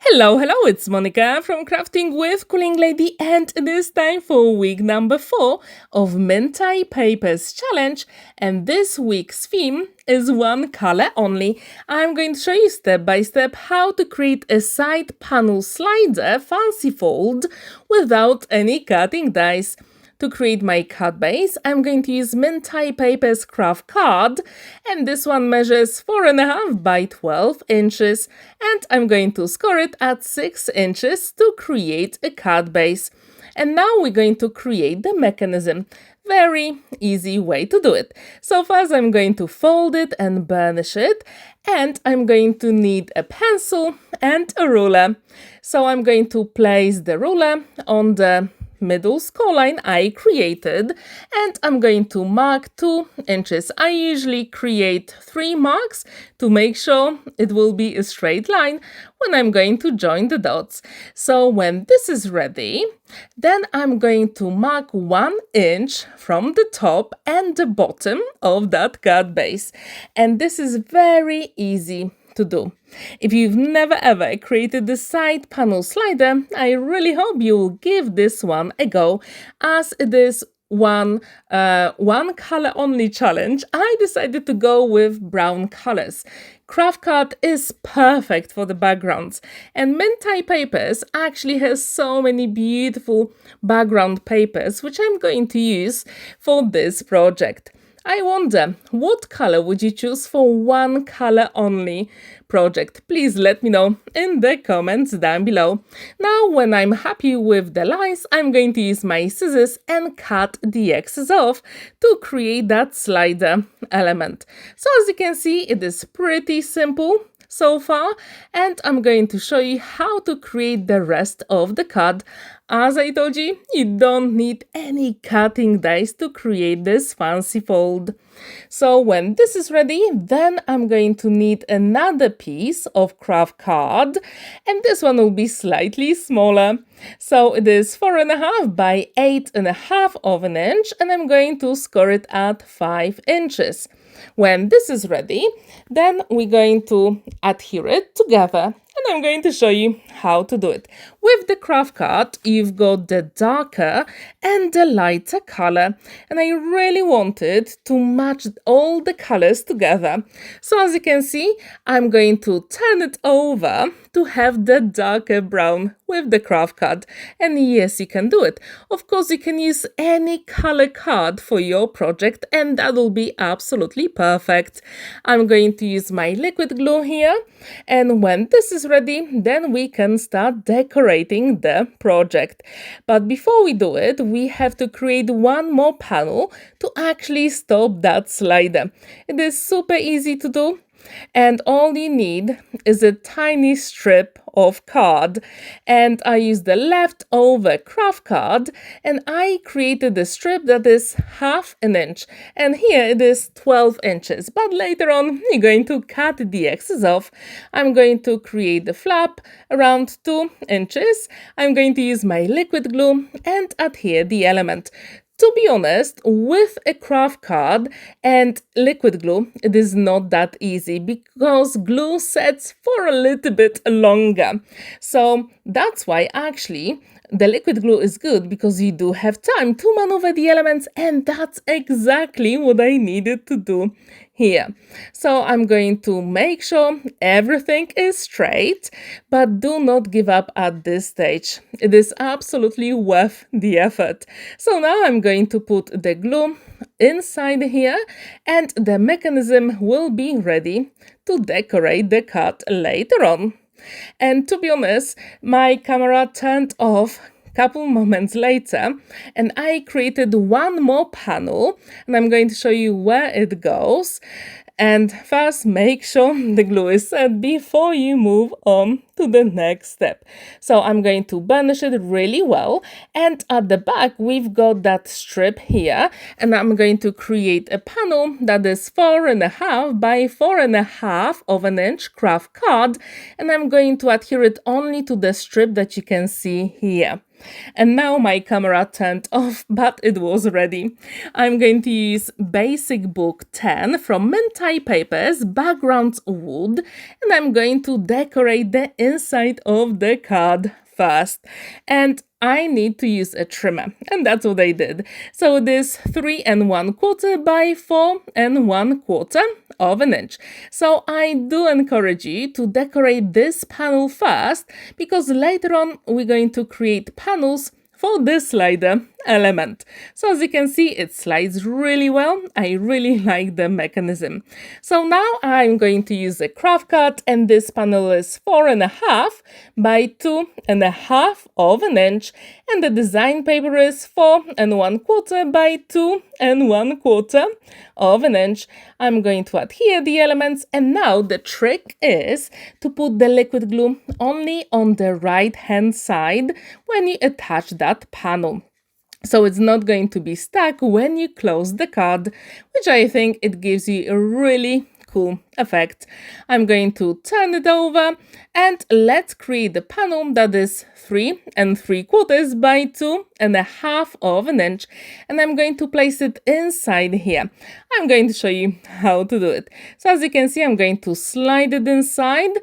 Hello, it's Monica from Crafting with Quilling Lady, and it is time for week number 4 of Mintay Papers Challenge, and this week's theme is one color only. I'm going to show you step by step how to create a side panel slider fancy fold without any cutting dies. To create my card base, I'm going to use Mintay Papers Craft card, and this one measures 4.5 by 12 inches, and I'm going to score it at 6 inches to create a card base. And now we're going to create the mechanism. Very easy way to do it. So first I'm going to fold it and burnish it, and I'm going to need a pencil and a ruler. So I'm going to place the ruler on the middle score line I created, and I'm going to mark 2 inches. I usually create 3 marks to make sure it will be a straight line when I'm going to join the dots. So when this is ready, then I'm going to mark 1 inch from the top and the bottom of that card base. And this is very easy to do. If you've never ever created the side panel slider, I really hope you'll give this one a go, as it is one color only challenge. I decided to go with brown colors. Craft card is perfect for the backgrounds, and Mintay Papers actually has so many beautiful background papers which I'm going to use for this project. I wonder, what color would you choose for one color only project? Please let me know in the comments down below. Now, when I'm happy with the lines, I'm going to use my scissors and cut the excess off to create that slider element. So as you can see, it is pretty simple so far, and I'm going to show you how to create the rest of the card. As I told you, you don't need any cutting dies to create this fancy fold. So when this is ready, then I'm going to need another piece of craft card, and this one will be slightly smaller. So it is 4.5 by 8.5 of an inch, and I'm going to score it at 5 inches. When this is ready, then we're going to adhere it together, and I'm going to show you how to do it. With the craft card, you've got the darker and the lighter color, and I really wanted to match all the colors together. So as you can see, I'm going to turn it over to have the darker brown with the craft card. And yes, you can do it. Of course, you can use any color card for your project, and that will be absolutely perfect. I'm going to use my liquid glue here, and when this is ready, then we can start decorating the project. But before we do it, we have to create one more panel to actually stop that slider. It is super easy to do, and all you need is a tiny strip of card, and I used the leftover craft card, and I created a strip that is 1/2 inch, and here it is 12 inches, but later on you're going to cut the excess off. I'm going to create the flap around 2 inches. I'm going to use my liquid glue and adhere the element. To be honest, with a craft card and liquid glue, it is not that easy because glue sets for a little bit longer. So that's why actually the liquid glue is good, because you do have time to maneuver the elements, and that's exactly what I needed to do here. So I'm going to make sure everything is straight, but do not give up at this stage. It is absolutely worth the effort. So now I'm going to put the glue inside here, and the mechanism will be ready to decorate the card later on. And to be honest, my camera turned off couple moments later, and I created one more panel, and I'm going to show you where it goes. And first, make sure the glue is set before you move on to the next step. So I'm going to burnish it really well, and at the back we've got that strip here, and I'm going to create a panel that is 4.5 by 4.5 of an inch craft card, and I'm going to adhere it only to the strip that you can see here. And now my camera turned off, but it was ready. I'm going to use Basic Book 10 from Mintay Papers, background wood, and I'm going to decorate the inside of the card first. And I need to use a trimmer, and that's what I did. So this 3 1/4 by 4 1/4 of an inch. So I do encourage you to decorate this panel first, because later on we're going to create panels for this slider element. So as you can see, it slides really well. I really like the mechanism. So now I'm going to use a craft card, and this panel is 4.5 by 2.5 of an inch, and the design paper is 4 1/4 by 2 1/4 of an inch. I'm going to adhere the elements, and now the trick is to put the liquid glue only on the right hand side when you attach that panel. So it's not going to be stuck when you close the card, which I think it gives you a really cool effect. I'm going to turn it over, and let's create the panel that is 3 3/4 by 2.5 of an inch, and I'm going to place it inside here. I'm going to show you how to do it. So as you can see, I'm going to slide it inside,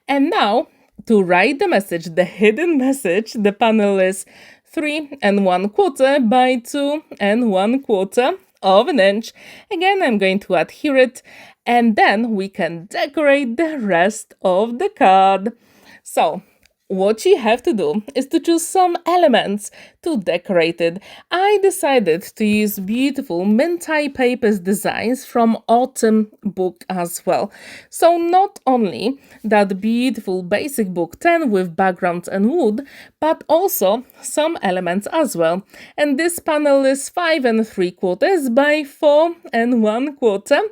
and now to write the message, the hidden message, the panel is 3 1/4 by 2 1/4 of an inch. Again, I'm going to adhere it, and then we can decorate the rest of the card. So what you have to do is to choose some elements to decorate it. I decided to use beautiful Mintay Papers designs from Autumn book as well. So not only that beautiful Basic Book 10 with background and wood, but also some elements as well. And this panel is 5 3/4 by 4 1/4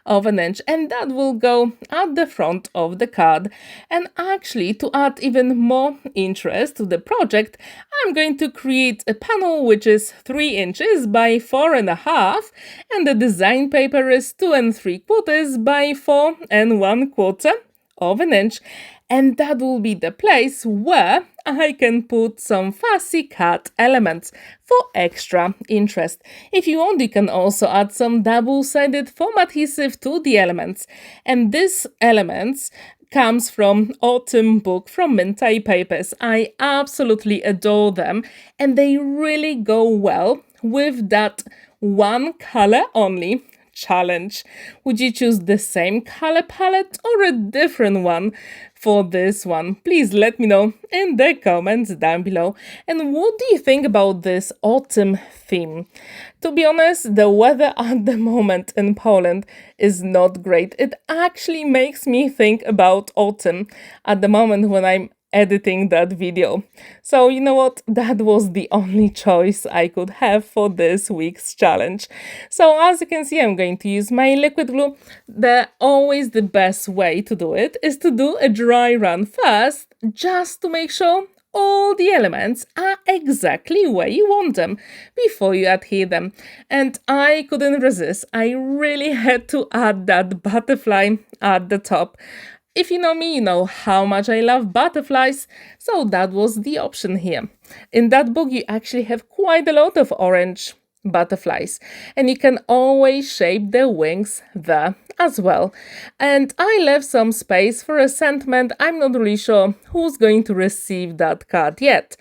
of an inch, and that will go at the front of the card. And actually, to add even more interest to the project, I'm going to create a panel which is 3 inches by 4.5, and the design paper is 2 3/4 by 4 1/4 of an inch. And that will be the place where I can put some fussy cut elements for extra interest. If you want, you can also add some double-sided foam adhesive to the elements. And these elements comes from Autumn book from Mintay Papers. I absolutely adore them, and they really go well with that one color only challenge. Would you choose the same color palette or a different one for this one? Please let me know in the comments down below. And what do you think about this autumn theme? To be honest, the weather at the moment in Poland is not great. It actually makes me think about autumn at the moment when I'm editing that video. So you know what? That was the only choice I could have for this week's challenge. So as you can see, I'm going to use my liquid glue. Always the best way to do it is to do a dry run first, just to make sure all the elements are exactly where you want them before you adhere them. And I couldn't resist. I really had to add that butterfly at the top. If you know me, you know how much I love butterflies, so that was the option here. In that book, you actually have quite a lot of orange butterflies, and you can always shape their wings there as well. And I left some space for a sentiment. I'm not really sure who's going to receive that card yet.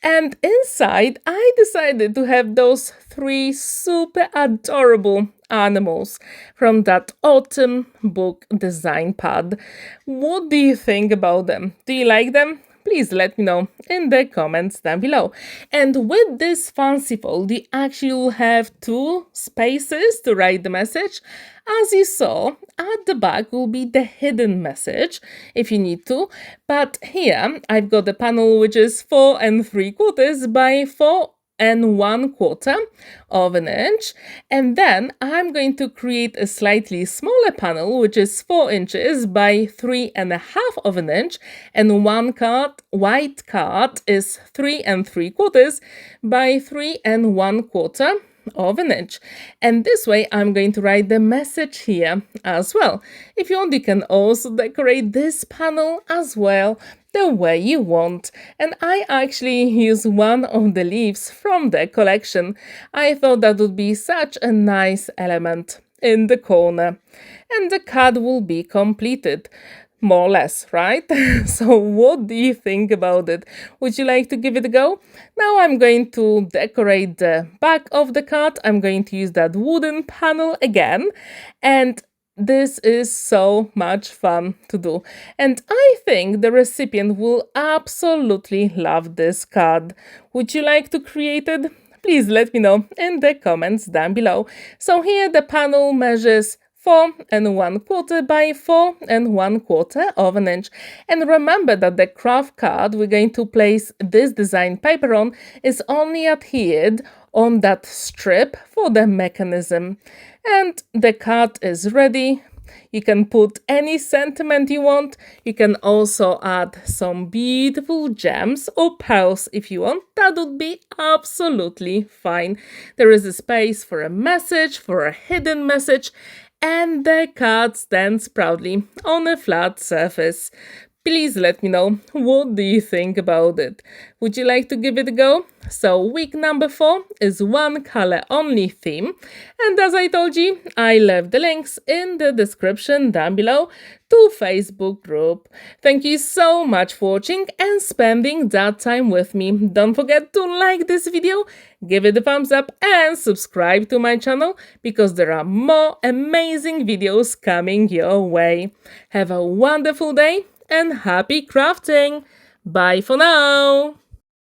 And inside, I decided to have those 3 super adorable animals from that Autumn book design pad. What do you think about them? Do you like them? Please let me know in the comments down below. And with this fancy fold, you actually will have 2 spaces to write the message. As you saw, at the back will be the hidden message if you need to. But here I've got the panel which is 4 3/4 by 4 1/4 of an inch, and then I'm going to create a slightly smaller panel which is 4 inches by 3.5 of an inch, and white card is 3 3/4 by 3 1/4 of an inch. And this way I'm going to write the message here as well. If you want, you can also decorate this panel as well the way you want. And I actually use one of the leaves from the collection. I thought that would be such a nice element in the corner. And the card will be completed. More or less, right? So what do you think about it? Would you like to give it a go? Now I'm going to decorate the back of the card. I'm going to use that wooden panel again. And this is so much fun to do. And I think the recipient will absolutely love this card. Would you like to create it? Please let me know in the comments down below. So here the panel measures 4 1/4 by 4 1/4 of an inch. And remember that the craft card we're going to place this design paper on is only adhered on that strip for the mechanism. And the card is ready. You can put any sentiment you want. You can also add some beautiful gems or pearls if you want. That would be absolutely fine. There is a space for a message, for a hidden message, and the card stands proudly on a flat surface. Please let me know, what do you think about it? Would you like to give it a go? So week number 4 is one color only theme. And as I told you, I left the links in the description down below to Facebook group. Thank you so much for watching and spending that time with me. Don't forget to like this video, give it a thumbs up and subscribe to my channel because there are more amazing videos coming your way. Have a wonderful day and happy crafting! Bye for now!